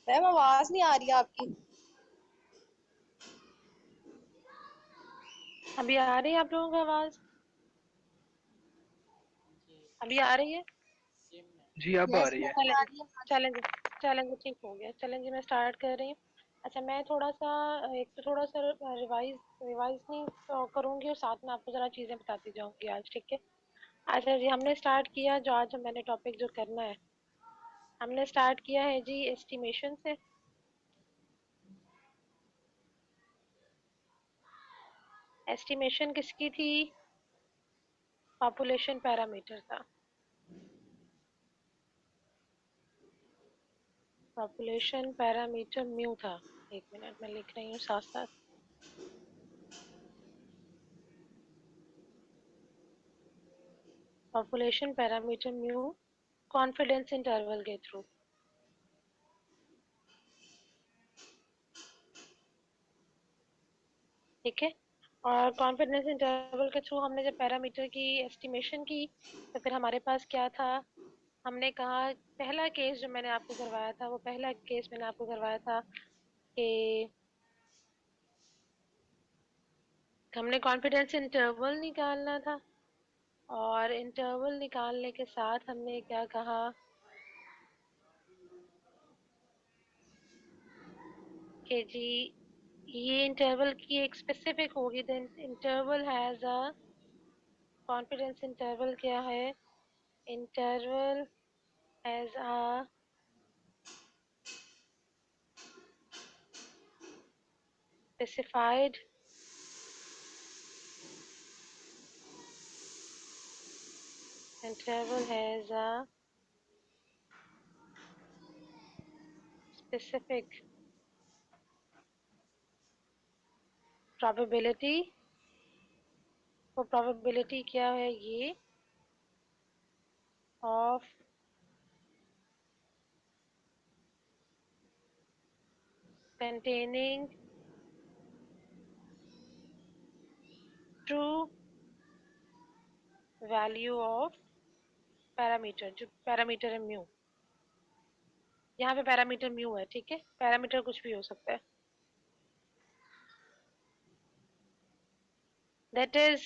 Ma'am आवाज नहीं आ रही है आपकी। अभी आ रही है आप लोगों को आवाज? अभी आ रही है? जी अब आ यस रही है। मैम आ चलेंगे। रही है आवाज। चलेंगे। चलेंगे, ठीक हो गया। चलेंगे, मैं स्टार्ट कर रही हूँ। अच्छा, मैं थोड़ा सा एक तो थोड़ा सा रिवाइज रिवाइज नहीं करूंगी, और साथ में आपको जरा चीजें बताती जाऊंगी आज, ठीक है? अच्छा जी, हमने स्टार्ट किया जो आज मैंने टॉपिक जो करना है, हमने स्टार्ट किया है जी एस्टिमेशन से। एस्टिमेशन किसकी थी? पॉपुलेशन पैरामीटर था। पॉपुलेशन पैरामीटर म्यू था। एक मिनट में लिख रही हूँ साथ साथ। Population parameter mu confidence interval के थ्रू, ठीक है? और कॉन्फिडेंस इंटरवल के थ्रू हमने जब पैरामीटर की एस्टिमेशन की, तो फिर हमारे पास क्या था? हमने कहा, पहला केस जो मैंने आपको करवाया था, वो पहला केस मैंने आपको करवाया था कि हमने कॉन्फिडेंस इंटरवल निकालना था। और इंटरवल निकालने के साथ हमने क्या कहा कि जी ये इंटरवल की एक स्पेसिफिक होगी। Then interval has a confidence interval क्या है? Interval has a specified interval has a specific probability। वो probability क्या है ये? of containing true value of parameter, जो पैरामीटर है म्यू। यहाँ पे पैरामीटर म्यू है, ठीक है? पैरामीटर कुछ भी हो सकता है। दैट इज,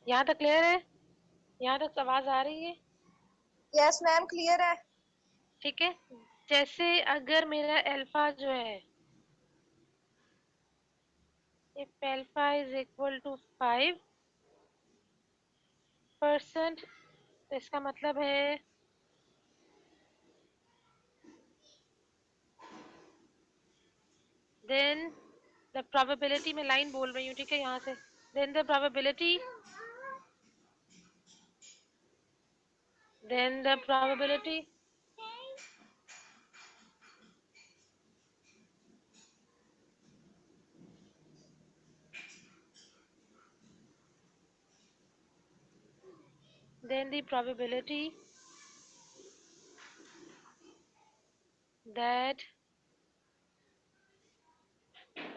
यहाँ तक क्लियर है? यहाँ तक आवाज आ रही है? यस मैम क्लियर है। ठीक है। जैसे अगर मेरा अल्फा जो है, if alpha is equal to 5%, तो इसका मतलब है देन द प्रोबेबिलिटी, मैं लाइन बोल रही हूँ, ठीक है? यहाँ से then the probability, then the probability then the probability that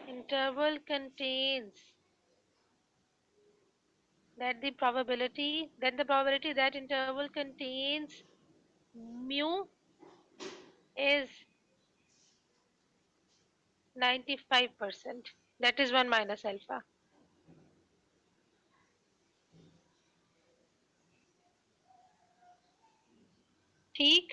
interval contains, that the probability, then the probability that interval contains mu is 95%, that is 1 minus alpha। ठीक।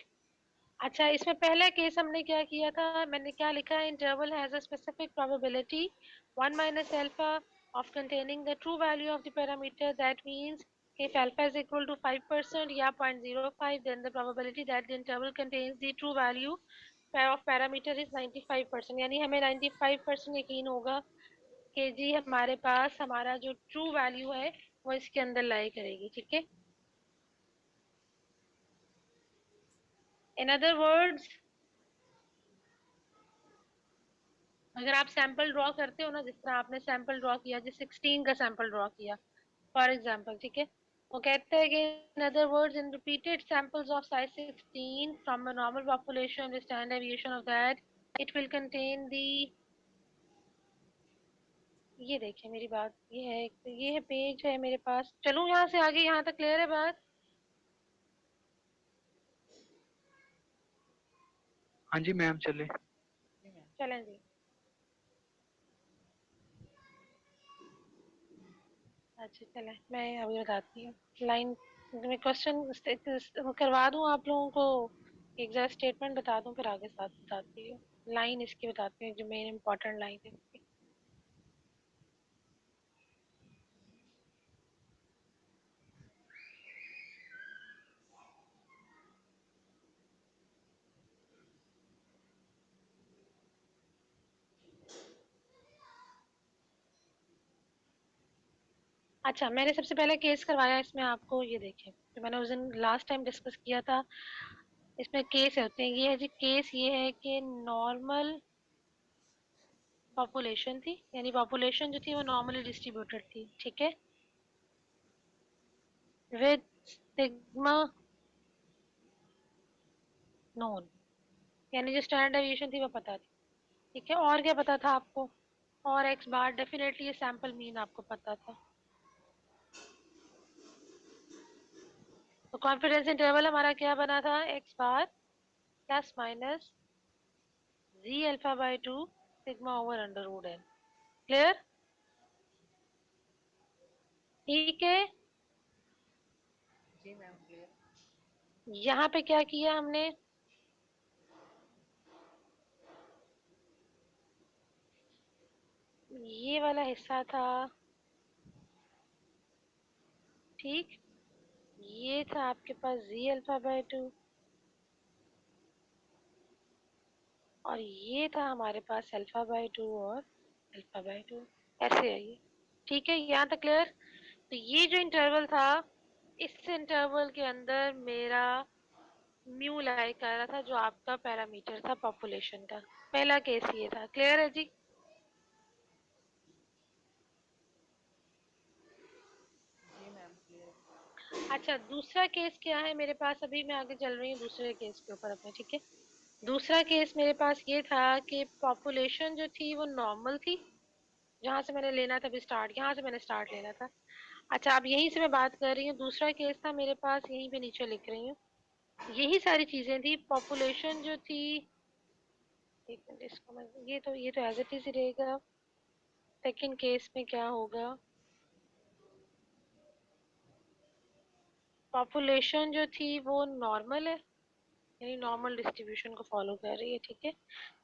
अच्छा, इसमें पहला केस हमने क्या किया था? मैंने क्या लिखा है? Interval has a specific probability 1 minus alpha of containing the true value of the parameter, that means if alpha is equal to 5% या 0.05, then the probability that the interval contains the true value of parameter is 95%। यानी हमें 95% यकीन होगा कि जी हमारे पास हमारा जो true value है वो इसके अंदर लाई करेगी, ठीक है? इन अदर वर्ड्स, अगर आप सैंपल ड्रॉ करते हो ना, जिस तरह आपने सैंपल ड्रॉ किया, जिस 16 का सैंपल ड्रॉ किया फॉर एग्जांपल, ठीक है? वो कहते हैं कि in other words, in repeated samples of size 16 from a normal population with standard deviation of that, it will contain the, ये देखिए मेरी बात, ये है पेज है मेरे पास। चलूं यहाँ से आगे? यहाँ तक क्लियर है बात? हाँ जी मैम चले। चलें जी। अच्छा चलें, मैं अभी बताती हूँ लाइन। मैं क्वेश्चन करवा दूँ आप लोगों को, एक जरा स्टेटमेंट बता दूँ फिर आगे साथ बताती हूँ। लाइन इसकी बताती हूँ जो मेन इम्पोर्टेंट लाइन है इसकी। अच्छा, मैंने सबसे पहले केस करवाया इसमें आपको, ये देखें जो मैंने उस दिन लास्ट टाइम डिस्कस किया था। इसमें केस होते हैं, ये है जी केस, ये है कि नॉर्मल पॉपुलेशन थी, यानी पॉपुलेशन जो थी वो नॉर्मली डिस्ट्रीब्यूटेड थी, ठीक है, विद सिग्मा नोन, यानी जो स्टैंडर्ड डेविएशन थी वो पता थी, ठीक है। और क्या पता था आपको? और एक्स बार, डेफिनेटली ये सैंपल मीन आपको पता था। तो कॉन्फिडेंस इंटरवल हमारा क्या बना था? X bar plus minus z alpha by 2 sigma over under root n. Clear? ठीक है। जी मैम क्लियर। यहाँ पे क्या किया हमने? ये वाला हिस्सा था, ठीक, ये था आपके पास जी अल्फा बाय 2 और ये था हमारे पास अल्फा बाय 2 और अल्फा बाय 2, ऐसे है ये, ठीक है, यहाँ तक क्लियर। तो ये जो इंटरवल था, इस इंटरवल के अंदर मेरा म्यू लाई कर रहा था, जो आपका पैरामीटर था पॉपुलेशन का। पहला केस ये था, क्लियर है जी? जी मैम क्लियर। अच्छा, दूसरा केस क्या है मेरे पास? अभी मैं आगे चल रही हूँ दूसरे केस के ऊपर अपने, ठीक है। दूसरा केस मेरे पास ये था कि पॉपुलेशन जो थी वो नॉर्मल थी, जहाँ से मैंने लेना था अभी स्टार्ट, यहाँ से मैंने स्टार्ट लेना था। अच्छा, अब यहीं से मैं बात कर रही हूँ, दूसरा केस था मेरे पास, यहीं पे नीचे लिख रही हूँ, यही सारी चीजें थी। पॉपुलेशन जो थी, एक मिनट, इसको मैं, ये तो एज इट इज ही रहेगा। सेकंड केस में क्या होगा? पॉपुलेशन जो थी वो नॉर्मल है, यानी नॉर्मल डिस्ट्रीब्यूशन को फॉलो कर रही है, ठीक है।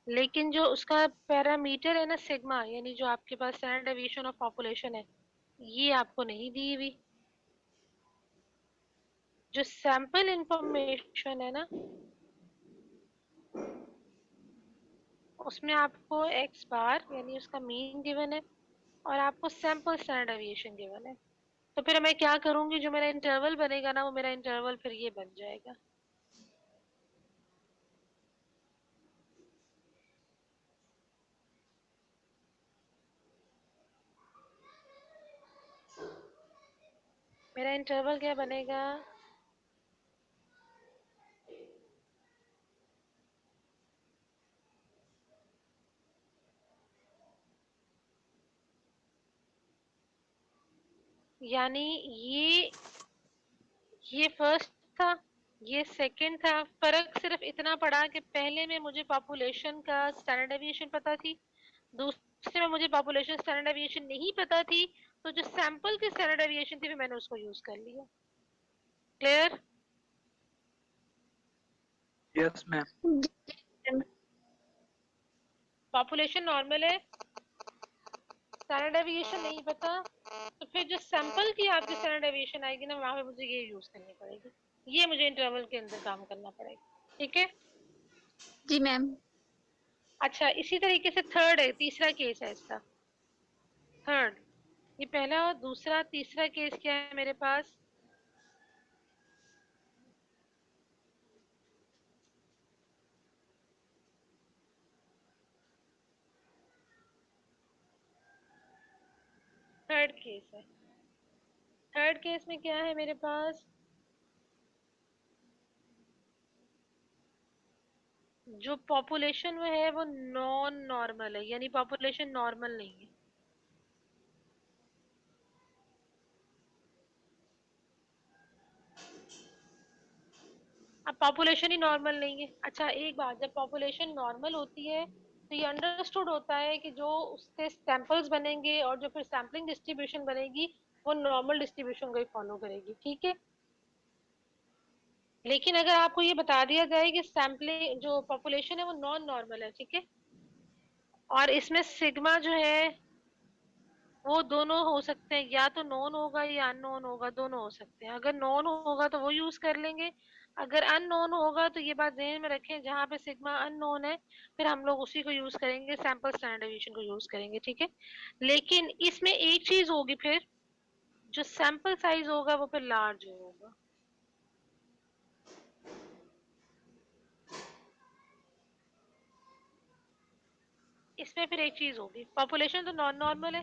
लेकिन जो उसका पैरामीटर है ना सिग्मा, यानी जो आपके पास स्टैंडर्ड डेविएशन ऑफ पॉपुलेशन है, ये आपको नहीं दी हुई। जो सैंपल इंफॉर्मेशन है ना, उसमें आपको एक्स बार यानी उसका मीन गिवन है और आपको सैंपल स्टैंडर्ड डेविएशन गिवन है। तो फिर मैं क्या करूंगी, जो मेरा इंटरवल बनेगा ना, वो मेरा इंटरवल फिर ये बन जाएगा। मेरा इंटरवल क्या बनेगा? यानी ये फर्स्ट था, ये सेकंड था। फर्क सिर्फ इतना पड़ा कि पहले में मुझे पॉपुलेशन का स्टैंडर्ड डेविएशन पता थी, दूसरे में मुझे पॉपुलेशन स्टैंडर्ड डेविएशन नहीं पता थी। तो जो सैंपल की स्टैंडर्ड डेविएशन थी, मैंने उसको यूज कर लिया। Clear? Yes ma'am. Population normal है, स्टैंडर्ड डेविएशन नहीं पता, तो फिर जो सैंपल की आपकी स्टैंडर्ड डेविएशन आएगी ना, वहां पे मुझे ये यूज करनी पड़ेगी, ये मुझे इंटरवल के अंदर काम करना पड़ेगा, ठीक है। जी मैम। अच्छा, इसी तरीके से थर्ड है, तीसरा केस है इसका। थर्ड, ये पहला, दूसरा, तीसरा केस क्या है मेरे पास? थर्ड केस है। थर्ड केस में क्या है मेरे पास? जो पॉपुलेशन में है वो नॉन नॉर्मल है, यानी पॉपुलेशन नॉर्मल नहीं है। अब पॉपुलेशन ही नॉर्मल नहीं है। अच्छा एक बात, जब पॉपुलेशन नॉर्मल होती है तो ये अंडरस्टूड होता है कि जो उसके सैंपल्स बनेंगे और जो फिर सैम्पलिंग डिस्ट्रीब्यूशन बनेगी वो नॉर्मल डिस्ट्रीब्यूशन को ही फॉलो करेगी, ठीक है। लेकिन अगर आपको ये बता दिया जाए कि सैम्पलिंग जो पॉपुलेशन है वो नॉन नॉर्मल है, ठीक है, और इसमें सिग्मा जो है वो दोनों हो सकते हैं, या तो नॉन होगा या अननोन होगा, दोनों हो सकते हैं। अगर नॉन होगा तो वो यूज कर लेंगे, अगर अननोन होगा तो ये बात ध्यान में रखें, जहाँ पे सिग्मा अननोन है फिर हम लोग उसी को यूज करेंगे, सैंपल स्टैंडर्डाइजेशन को यूज करेंगे, ठीक है। लेकिन इसमें एक चीज होगी, फिर जो सैंपल साइज होगा वो फिर लार्ज होगा। इसमें फिर एक चीज होगी, पॉपुलेशन तो नॉन नॉर्मल है,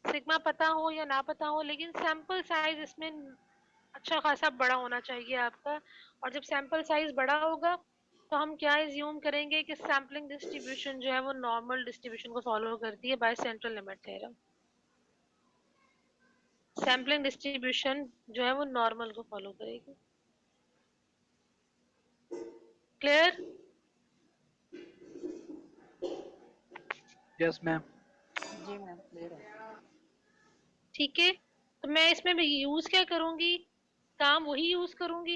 सिग्मा पता हो या ना पता हो, लेकिन सैंपल साइज इसमें अच्छा खासा बड़ा होना चाहिए आपका। और जब सैंपल साइज बड़ा होगा तो हम क्या एज्यूम करेंगे कि सैम्पलिंग डिस्ट्रीब्यूशन जो है वो नॉर्मल डिस्ट्रीब्यूशन को फॉलो करती है by central limit theorem. Sampling distribution जो है वो नॉर्मल को फॉलो करेगी। क्लियर? Yes, ma'am. जी मैम क्लियर है। ठीक है, तो मैं इसमें भी यूज क्या करूंगी, काम वही यूज करूंगी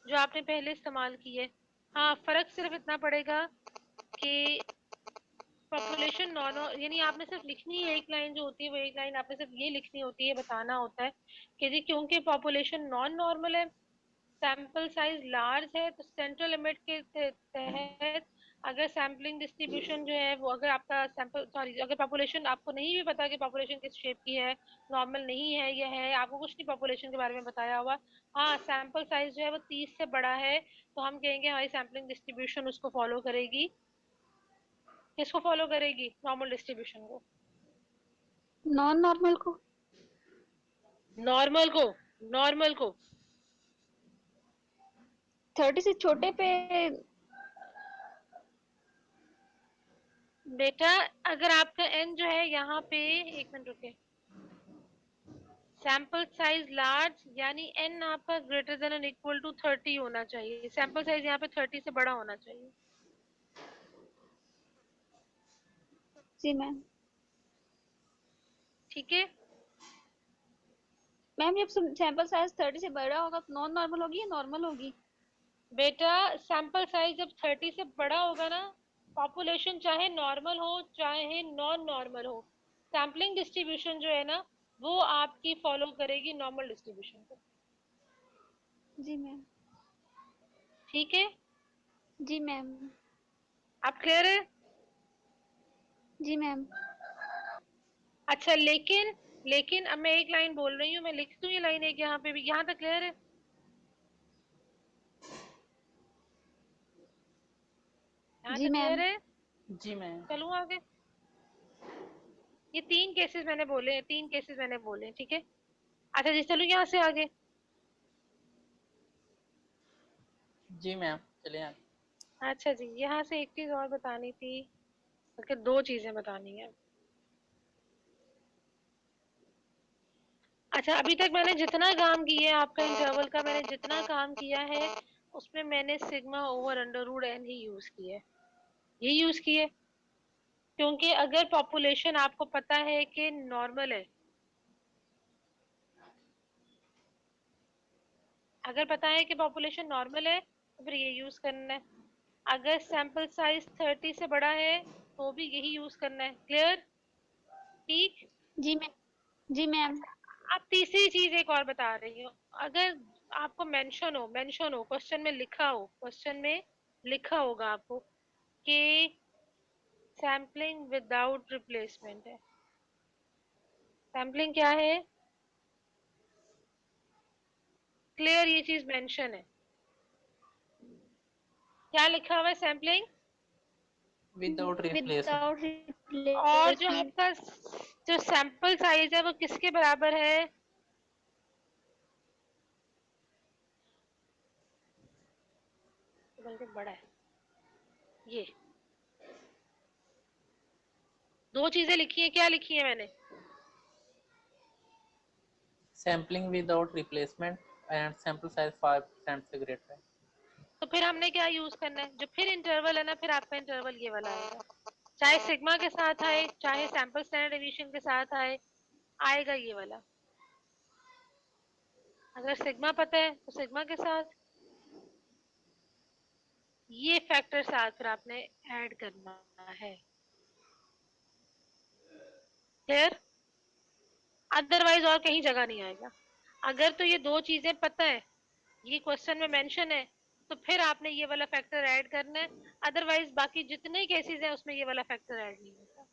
जो आपने पहले इस्तेमाल की है। हाँ, फर्क सिर्फ इतना पड़ेगा कि पॉपुलेशन नॉन, यानी आपने सिर्फ लिखनी है एक लाइन जो होती है, वो एक लाइन आपने सिर्फ ये लिखनी होती है, बताना होता है कि जी क्योंकि पॉपुलेशन नॉन नॉर्मल है, सैंपल साइज लार्ज है, तो सेंट्रल लिमिट के तहत अगर सैम्पलिंग डिस्ट्रीब्यूशन जो है वो, अगर आपका सैंपल सॉरी अगर पॉपुलेशन आपको नहीं भी पता कि पॉपुलेशन किस शेप की है, नॉर्मल नहीं है, यह है, आपको कुछ नहीं पॉपुलेशन के बारे में बताया हुआ, हाँ सैंपल साइज जो है वो 30 से बड़ा है, तो हम कहेंगे हमारी सैम्पलिंग डिस्ट्रीब्यूशन उसको फॉलो करेगी। किसको फॉलो करेगी? नॉर्मल डिस्ट्रीब्यूशन को। नॉन नॉर्मल को। नॉर्मल को, नॉर्मल को। 30 से छोटे पे। बेटा अगर आपका n जो है यहाँ पे, एक मिनट रुके, सैंपल साइज लार्ज यानी n आपका greater than and equal to 30 होना चाहिए, सैंपल साइज यहाँ पे 30 से बड़ा होना चाहिए। जी मैम। ठीक है, मैम जब सैंपल साइज 30 से बड़ा होगा तो नॉन नॉर्मल होगी या नॉर्मल होगी? बेटा सैंपल साइज जब 30 से बड़ा होगा ना, पॉपुलेशन चाहे नॉर्मल हो चाहे नॉन नॉर्मल हो, सैम्पलिंग डिस्ट्रीब्यूशन जो है ना वो आपकी फॉलो करेगी नॉर्मल डिस्ट्रीब्यूशन को। जी मैम। ठीक है, जी मैम। आप क्लियर है? जी मैम। अच्छा लेकिन, लेकिन अब मैं एक लाइन बोल रही हूँ, मैं लिख दूँ ये लाइन एक यहाँ पे भी, यहाँ तक क्लियर है? यहाँ जी तक क्लियर मैम। है? जी मैम। चलूँ आगे? ये 3 केसेस मैंने बोले हैं, 3 केसेस मैंने बोले हैं, ठीक है। अच्छा जी चलूँ यहाँ से आगे? जी मैम चलिए आगे। अच्छा जी, यहाँ से एक चीज और बतानी थी, बल्कि 2 चीजें बतानी है। अच्छा अभी तक मैंने जितना काम किया है आपका इंटरवल का, मैंने जितना काम किया है उसमें मैंने sigma over under root N ही यूज किया है, ये यूज किए, क्योंकि अगर पॉपुलेशन आपको पता है कि नॉर्मल है, अगर पता है कि पॉपुलेशन नॉर्मल है तो फिर ये यूज करना है, अगर सैंपल साइज 30 से बड़ा है तो भी यही यूज करना है। क्लियर? ठीक। जी मैम। जी मैम। अब तीसरी चीज एक और बता रही हूँ, अगर आपको मेंशन हो क्वेश्चन में लिखा हो, क्वेश्चन में लिखा होगा आपको कि सैम्पलिंग विदाउट रिप्लेसमेंट है, सैम्पलिंग क्या है? क्लियर, ये चीज मेंशन है, क्या लिखा हुआ है? Sampling without replacement. विदाउट और जो रिप्लेसमेंट। आपका जो सैंपल साइज है वो किसके बराबर है? बल्कि बड़ा है, ये 2 चीजें लिखी है, क्या लिखी है मैंने? Sampling without replacement and sample size 5% से ग्रेटर है। तो फिर हमने क्या यूज करना है, जो फिर इंटरवल है ना, फिर आपका इंटरवल ये वाला आएगा, चाहे सिग्मा के साथ आए चाहे सैंपल स्टैंडर्ड डेविएशन के साथ आए, आएगा ये वाला। अगर सिग्मा पता है तो सिग्मा के साथ ये फैक्टर साथ फिर आपने ऐड करना है। क्लियर? अदरवाइज और कहीं जगह नहीं आएगा। अगर तो ये दो चीजें पता है, ये क्वेश्चन में मेंशन है, तो फिर आपने ये वाला फैक्टर ऐड करना है, अदरवाइज बाकी जितने केसेस हैं उसमें ये वाला फैक्टर ऐड नहीं होता।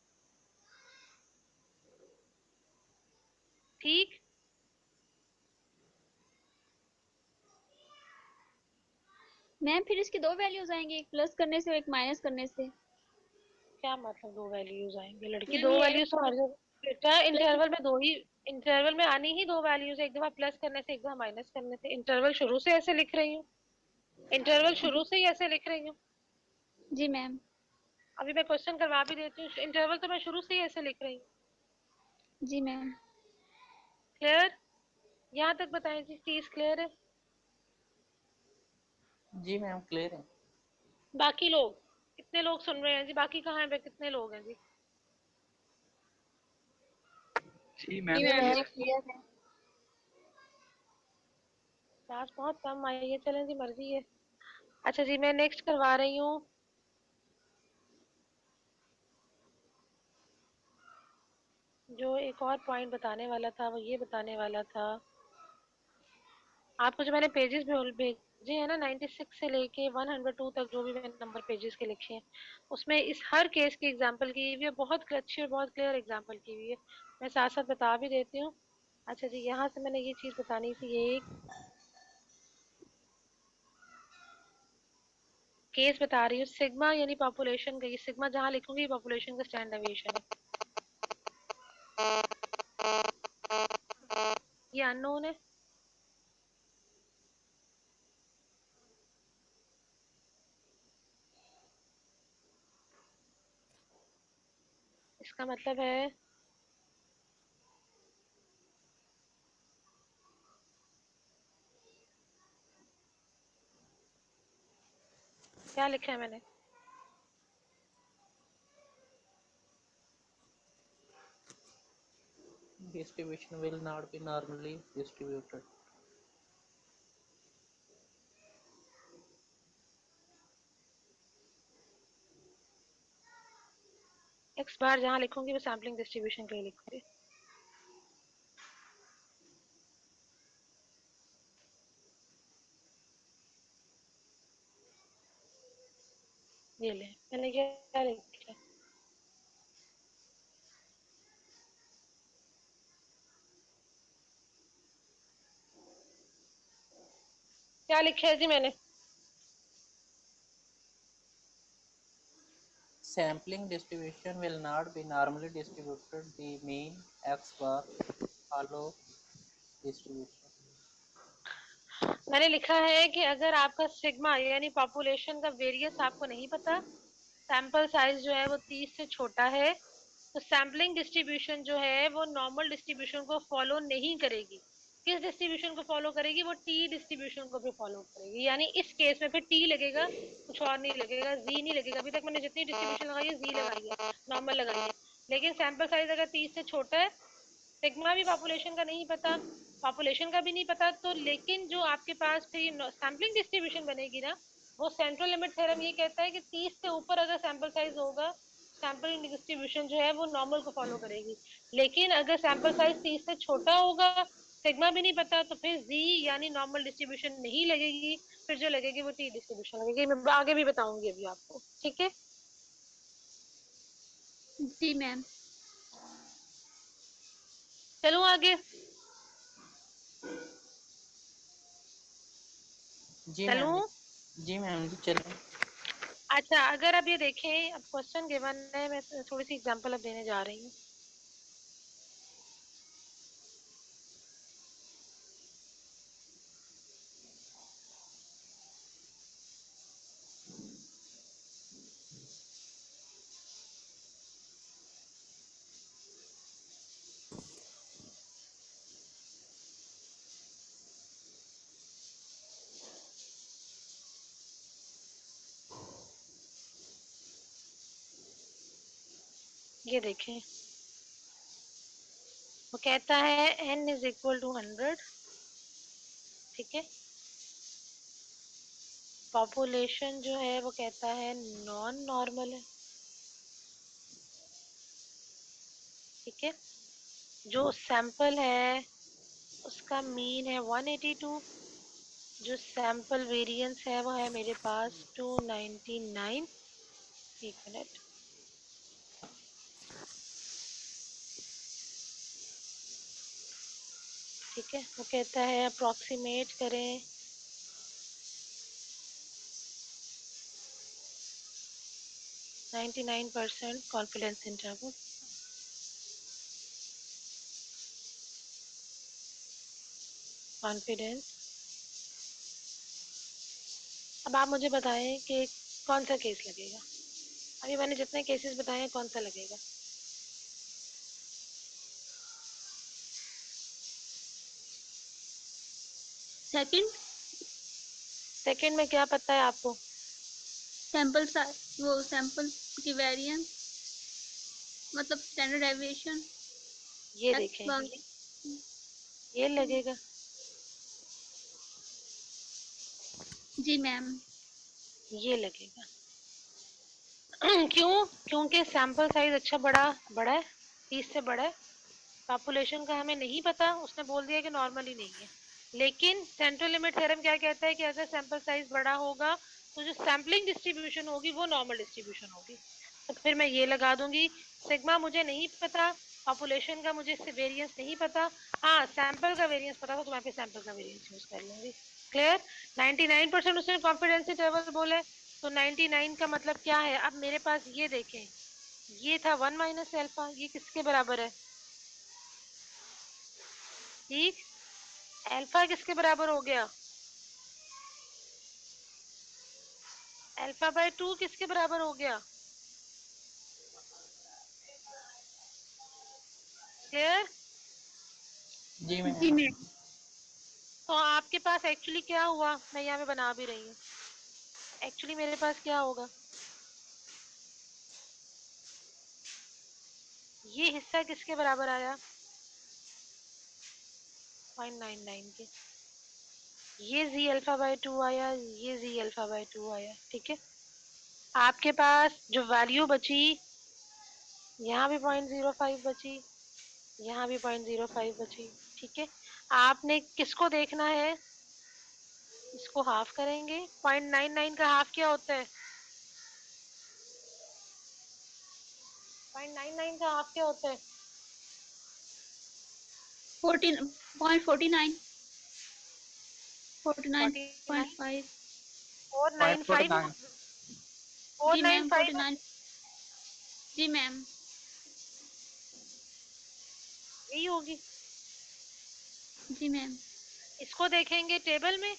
ठीक? मैम फिर इसकी दो वैल्यूज आएंगी, एक प्लस करने से और एक माइनस करने से। क्या मतलब दो वैल्यूज आएंगे लड़की? मैम दो ये वैल्यूज तो हर जगह बेटा, प्लस। इंटरवल में दो ही, इंटरवल में आनी ही दो वैल्यूज है, एक दफा प्लस करने से एक दफा माइनस करने से। इंटरवल शुरू से ऐसे लिख रही हूँ, इंटरवल शुरू से ही ऐसे लिख रही हूँ। जी मैम। अभी मैं क्वेश्चन करवा भी देती हूँ, इंटरवल तो मैं शुरू से ही ऐसे लिख रही हूँ। जी मैम। क्लियर? यहाँ तक बताएं जी, चीज क्लियर है? जी मैम क्लियर है। बाकी लोग कितने लोग सुन रहे हैं जी? बाकी कहाँ है, कितने लोग हैं जी? जी मैम जी मैम क्लियर है। क्लियर है। क्लास बहुत कम आई है, चलें जी मर्जी है। अच्छा जी, मैं नेक्स्ट करवा रही हूँ। जो एक और पॉइंट बताने वाला था वो ये बताने वाला था, आपको जो मैंने पेजेस भेजे हैं ना 96 से लेके 102 तक, जो भी मैंने नंबर पेजेस के लिखे हैं, उसमें इस हर केस की एग्जांपल की हुई है, बहुत अच्छी और बहुत क्लियर एग्जांपल की हुई है। मैं साथ साथ बता भी देती हूँ। अच्छा जी, यहाँ से मैंने ये चीज बतानी थी, एक केस बता रही हूँ, सिग्मा यानी पॉपुलेशन का, ये सिग्मा जहाँ लिखूंगी पॉपुलेशन का स्टैंडर्ड डेविएशन है, ये अननोन है। इसका मतलब है क्या लिखा है मैंने, Distribution will not be normally distributed. X bar जहाँ लिखूंगी वो सैम्पलिंग डिस्ट्रीब्यूशन के लिए लिखूंगी। ये ले, मैंने क्या लिखा, क्या लिखा है जी मैंने? Sampling distribution will not be normally distributed. The mean x bar follow distribution. मैंने लिखा है कि अगर आपका सिग्मा यानी पॉपुलेशन का वेरियंस आपको नहीं पता, सैंपल साइज जो है वो 30 से छोटा है, तो सैम्पलिंग डिस्ट्रीब्यूशन जो है वो नॉर्मल डिस्ट्रीब्यूशन को फॉलो नहीं करेगी। किस डिस्ट्रीब्यूशन को फॉलो करेगी? वो टी डिस्ट्रीब्यूशन को भी फॉलो करेगी। यानी इस केस में फिर टी लगेगा, कुछ और नहीं लगेगा, जी नहीं लगेगा। अभी तक मैंने जितनी डिस्ट्रीब्यूशन लगाई है जी लगाई है, नॉर्मल लगाई है, लेकिन सैंपल साइज अगर 30 से छोटा है, सिग्मा भी पॉपुलेशन का नहीं पता, पॉपुलेशन का भी नहीं पता, तो लेकिन जो आपके पास फिर सैम्पलिंग डिस्ट्रीब्यूशन बनेगी ना, वो सेंट्रल लिमिट थ्योरम ये कहता है कि 30 से ऊपर अगर सैंपल साइज होगा, सैंपल डिस्ट्रीब्यूशन जो है वो नॉर्मल को फॉलो करेगी। लेकिन अगर सैंपल साइज 30 से छोटा होगा, सिग्मा भी नहीं पता, तो फिर जी यानी नॉर्मल डिस्ट्रीब्यूशन नहीं लगेगी, फिर जो लगेगी वो टी डिस्ट्रीब्यूशन लगेगी। मैं आगे भी बताऊंगी अभी आपको, ठीक है? जी मैम। चलूं आगे? जी मैम चलूं? जी मैम जी चलो। अच्छा, अगर अब ये देखें, अब क्वेश्चन गिवन है, मैं थोड़ी सी एग्जांपल अब देने जा रही हूँ। ये देखें, वो कहता है n इज इक्वल टू 100, ठीक है। पॉपुलेशन जो है वो कहता है नॉन नॉर्मल है, ठीक है। जो सैंपल है उसका मीन है 182, जो सैंपल वेरिएंस है वो है मेरे पास 299। एक मिनट, ठीक है। वो कहता है अप्रोक्सीमेट करें, 99% कॉन्फिडेंस इंटरवल, कॉन्फिडेंस। अब आप मुझे बताएं कि कौन सा केस लगेगा। अभी मैंने जितने केसेस बताए हैं कौन सा लगेगा। सेकंड। सेकंड में क्या पता है आपको? सैंपल वो सैंपल की वेरिएंस, मतलब स्टैंडर्ड डेविएशन ये एक्स देखें, बार। ये लगेगा। जी मैम। ये लगेगा। क्यों? क्योंकि सैंपल साइज अच्छा बड़ा है, 30 से बड़ा है। पॉपुलेशन का हमें नहीं पता, उसने बोल दिया कि नॉर्मल ही नहीं है। लेकिन सेंट्रल लिमिट थ्योरम क्या कहता है कि अगर सैंपल साइज बड़ा होगा तो जो सैम्पलिंग डिस्ट्रीब्यूशन होगी वो नॉर्मल डिस्ट्रीब्यूशन होगी। तो फिर मैं ये लगा दूंगी, सिग्मा मुझे नहीं पता, पॉपुलेशन का मुझे इससे वेरिएंस नहीं पता, हाँ सैंपल का वेरिएंस पता हो तो मैं फिर सैंपल का वेरिएंस यूज कर लूंगी। क्लियर? 99% उसने कॉन्फिडेंस इंटरवल बोला है, तो 99 का मतलब क्या है? अब मेरे पास ये देखें, ये था 1 माइनस अल्फा, ये किसके बराबर है? ठीक, अल्फा किसके बराबर हो गया? अल्फा बाय 2 किसके बराबर हो गया? क्लियर? जी मैम। जी मैम। तो आपके पास एक्चुअली क्या हुआ, मैं यहाँ पे बना भी रही हूँ। एक्चुअली मेरे पास क्या होगा, ये हिस्सा किसके बराबर आया? 0.99 के। ये जी अल्फा बाय 2 आया, ये जी अल्फा बाय 2 आया, ठीक है। आपके पास जो वैल्यू बची, यहाँ भी 0.05 बची, यहाँ भी 0.05 बची, ठीक है। आपने किसको देखना है? इसको हाफ करेंगे। 0.99 का हाफ क्या होता है? 0.99 का हाफ क्या होता है? 14.49, 49, 49.5। 495, 0.49। जी मैम 495 49। जी मैम। यही होगी। जी मैम। इसको देखेंगे टेबल में,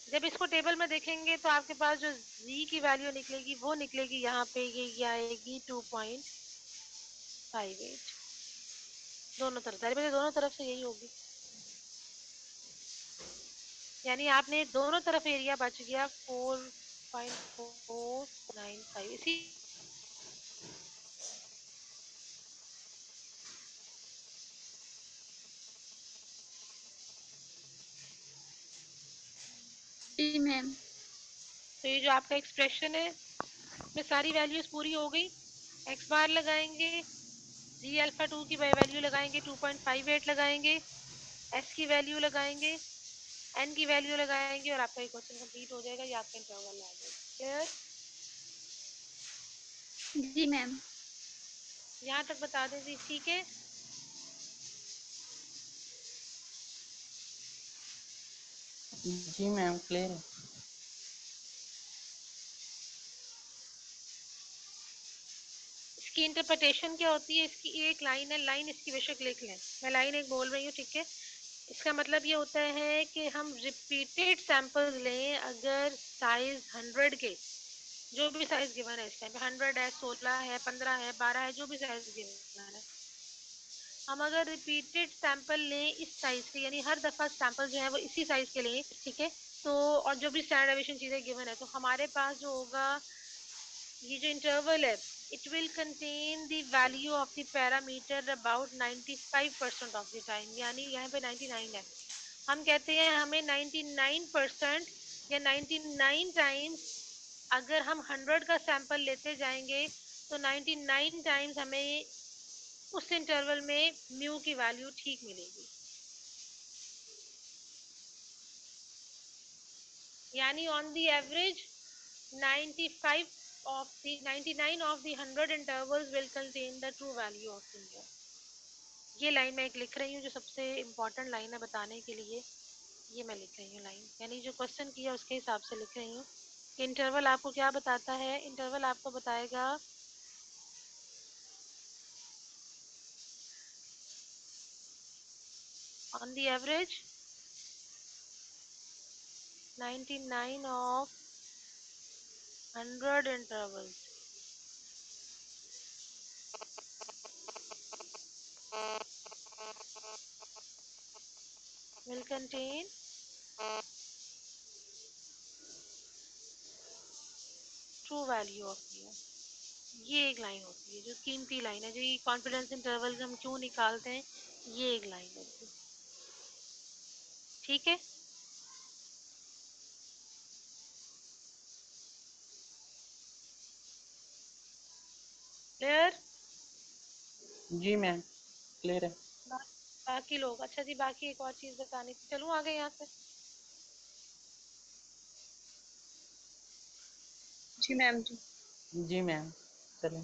जब इसको टेबल में देखेंगे तो आपके पास जो z की वैल्यू निकलेगी वो निकलेगी यहाँ पे, ये आएगी 2.58। दोनों तरफ, दोनों तरफ से यही होगी, यानी आपने दोनों तरफ एरिया बच गया 4.495। इसी जी मैम। तो ये जो आपका एक्सप्रेशन है में सारी वैल्यूज पूरी हो गई। एक्स बार लगाएंगे, जी अल्फा 2 की वैल्यू लगाएंगे 2.58 लगाएंगे, एस की वैल्यू लगाएंगे, एन की वैल्यू लगाएंगे और आपका क्वेश्चन कंप्लीट हो जाएगा। ये आपका इंटरवल आ जाएगा। क्लियर? जी मैम। यहाँ तक बता दें जी, ठीक है। जी मैम क्लियर है। इसकी इंटरप्रिटेशन क्या होती है? इसकी एक लाइन है, लाइन इसकी बेशक लिख लें, मैं लाइन एक बोल रही हूँ, ठीक है। इसका मतलब ये होता है कि हम रिपीटेड सैंपल्स लें, अगर साइज 100 के, जो भी साइज गिवन है इस टाइम पे 100 है, 16 है, 15 है, 12 है, जो भी साइज गिवन है, हम अगर रिपीटेड सैंपल लें इस साइज के, यानी हर दफा सैंपल जो है वो इसी साइज के लें, ठीक है। तो और जो भी स्टैंडर्ड डेविएशन चीजें गिवन है, तो हमारे पास जो होगा, ये जो इंटरवल है it will contain the value of the parameter about 95% of the time, यानी यहाँ पे 99 है, हम कहते हैं हमें 99% या 99 टाइम्स अगर हम 100 का सैंपल लेते जाएंगे तो 99 टाइम्स हमें उस इंटरवल में म्यू की वैल्यू ठीक मिलेगी, यानी on the average 95 of the 99 of the 100 intervals will contain the true value of the mu. ये लाइन मैं एक लिख रही हूँ जो सबसे इम्पोर्टेंट लाइन है बताने के लिए, ये मैं लिख रही हूँ लाइन, यानी जो क्वेश्चन किया उसके हिसाब से लिख रही हूँ। इंटरवल आपको क्या बताता है, इंटरवल आपको बताएगा on the average 99 of 100 intervals will contain true value of mu. ये एक लाइन होती है जो कीमती लाइन है, जो ये कॉन्फिडेंस इंटरवल हम क्यों निकालते हैं, ये एक लाइन होती है, ठीक है। क्लियर? जी मैम क्लियर है। बाकी लोग, अच्छा जी बाकी एक और चीज बतानी थी, चलूं आगे यहाँ से? जी मैम जी। जी मैम चलें।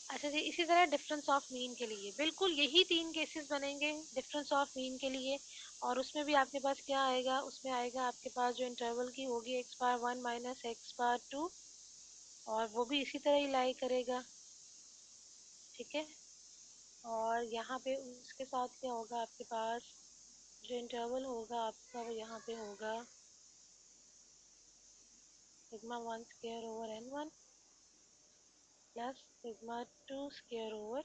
अच्छा जी, इसी तरह डिफरेंस ऑफ मीन के लिए बिल्कुल यही 3 केसेस बनेंगे डिफरेंस ऑफ मीन के लिए, और उसमें भी आपके पास क्या आएगा, उसमें आएगा आपके पास जो इंटरवल की होगी x⁻1 माइनस x⁻2, और वो भी इसी तरह ही लाई करेगा, ठीक है। और यहाँ पे उसके साथ क्या होगा, आपके पास जो इंटरवल होगा आपका वो यहाँ पे होगा σ1 square over n1 plus σ2 square over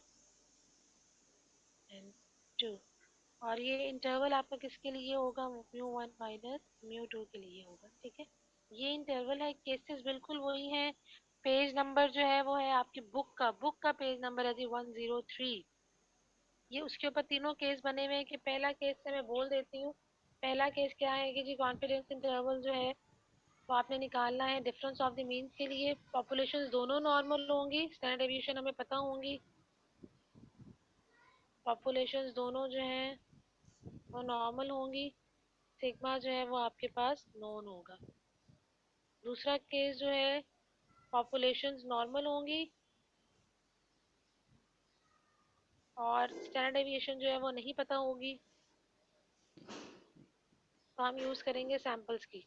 n2, और ये इंटरवल आपका किसके लिए होगा, μ1 माइनस μ2 के लिए होगा, ठीक है। ये इंटरवल है, केसेस बिल्कुल वही है, पेज नंबर जो है वो है आपकी बुक का पेज नंबर है जी 103। ये उसके ऊपर तीनों केस बने हुए हैं कि पहला केस से मैं बोल देती हूँ, पहला केस क्या है कि जी कॉन्फिडेंस इंटरवल जो है वो आपने निकालना है डिफरेंस ऑफ द मीन्स के लिए, पॉपुलेशन दोनों नॉर्मल होंगी, स्टैंडर्ड डेविएशन हमें पता होंगी, पॉपुलेशन दोनों जो हैं वो नॉर्मल होंगी, सिग्मा जो है वो आपके पास नॉन होगा। दूसरा केस जो है पॉपुलेशंस नॉर्मल होंगी और स्टैंडर्ड डेविएशन जो है वो नहीं पता होगी, तो हम यूज़ करेंगे सैंपल्स की,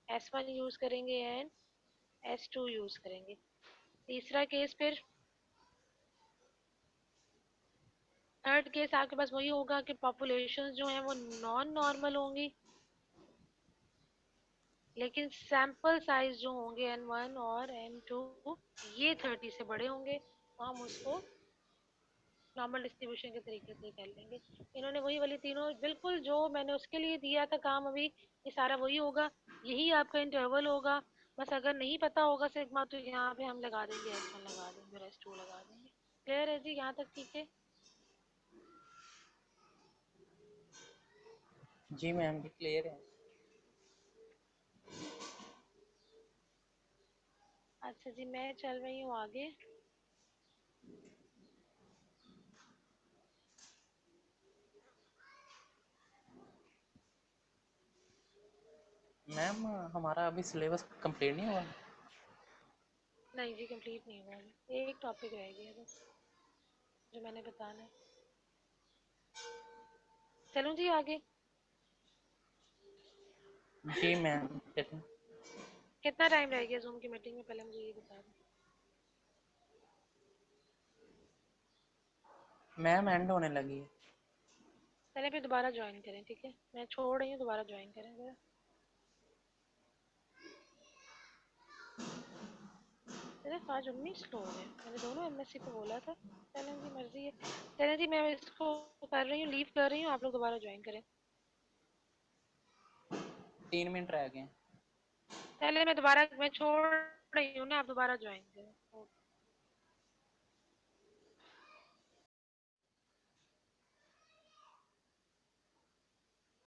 S1 यूज़ करेंगे एंड S2 यूज़ करेंगे। तीसरा केस फिर थर्ड केस आपके पास वही होगा कि पॉपुलेशंस जो हैं वो नॉन नॉर्मल होंगी, लेकिन सैंपल साइज जो होंगे n1 और n2 ये 30 से बड़े होंगे, तो हम उसको नॉर्मल डिस्ट्रीब्यूशन के तरीके से कर लेंगे। इन्होंने वही वाली तीनों बिल्कुल जो मैंने उसके लिए दिया था काम, अभी ये सारा वही होगा, यही आपका इंटरवल होगा, बस अगर नहीं पता होगा सिग्मा तो यहाँ पे हम लगा देंगे S1 लगा देंगे और S2 लगा देंगे। क्लियर है जी यहाँ तक, ठीक है। जी मैम जी क्लियर है। अच्छा जी मैं चल रही हूँ आगे। मैम हमारा अभी सिलेबस कंप्लीट नहीं हुआ। नहीं जी कंप्लीट नहीं हुआ, एक टॉपिक रह गया बस जो मैंने बताना है। चलूँ जी आगे? जी मैम चलें। कितना टाइम रह गया जूम की मीटिंग में, पहले मुझे ये बता दें। मैम एंड होने लगी है। पहले फिर दोबारा ज्वाइन करें, ठीक है? मैं छोड़ रही हूँ, दोबारा ज्वाइन करें जरा। सिर्फ आज 19 लोग हैं। मैंने दोनों एमएससी को बोला था। चलें जी, मर्जी है। चलें जी, मैं इसको कर रही हूँ, लीव कर रही हूँ, आप लोग दोबारा ज्वाइन करें। 3 मिनट रह गए। पहले मैं छोड़ रही हूँ ना, आप दोबारा ज्वाइन करें।